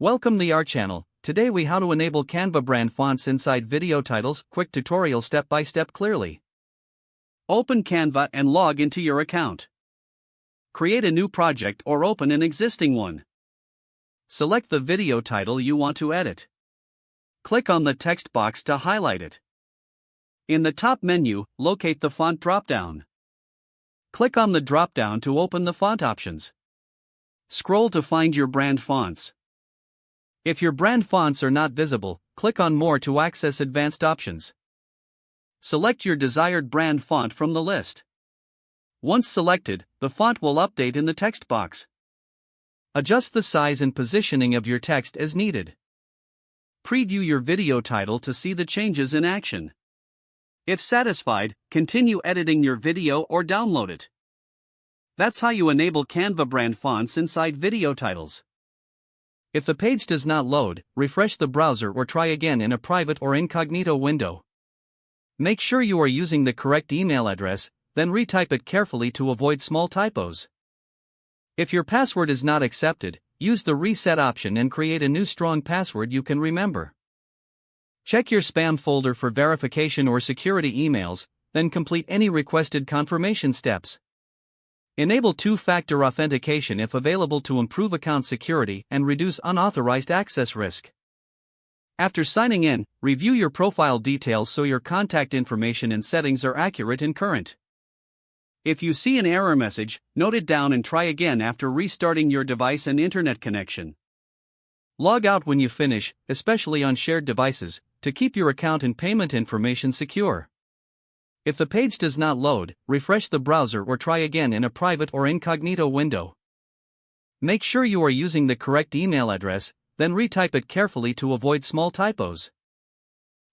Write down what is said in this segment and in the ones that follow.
Welcome to our channel. Today we how to enable Canva brand fonts inside video titles. Quick tutorial step by step clearly. Open Canva and log into your account. Create a new project or open an existing one. Select the video title you want to edit. Click on the text box to highlight it. In the top menu, locate the font dropdown. Click on the dropdown to open the font options. Scroll to find your brand fonts. If your brand fonts are not visible, click on More to access advanced options. Select your desired brand font from the list. Once selected, the font will update in the text box. Adjust the size and positioning of your text as needed. Preview your video title to see the changes in action. If satisfied, continue editing your video or download it. That's how you enable Canva brand fonts inside video titles. If the page does not load, refresh the browser or try again in a private or incognito window. Make sure you are using the correct email address, then retype it carefully to avoid small typos. If your password is not accepted, use the reset option and create a new strong password you can remember. Check your spam folder for verification or security emails, then complete any requested confirmation steps. Enable two-factor authentication if available to improve account security and reduce unauthorized access risk. After signing in, review your profile details so your contact information and settings are accurate and current. If you see an error message, note it down and try again after restarting your device and internet connection. Log out when you finish, especially on shared devices, to keep your account and payment information secure. If the page does not load, refresh the browser or try again in a private or incognito window. Make sure you are using the correct email address, then retype it carefully to avoid small typos.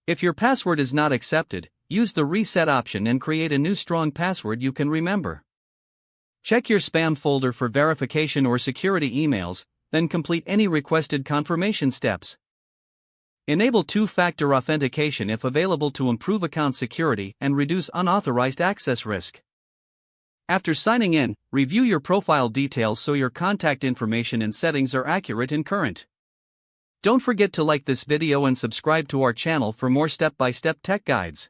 If your password is not accepted, use the reset option and create a new strong password you can remember. Check your spam folder for verification or security emails, then complete any requested confirmation steps. Enable two-factor authentication if available to improve account security and reduce unauthorized access risk. After signing in, review your profile details so your contact information and settings are accurate and current. Don't forget to like this video and subscribe to our channel for more step-by-step tech guides.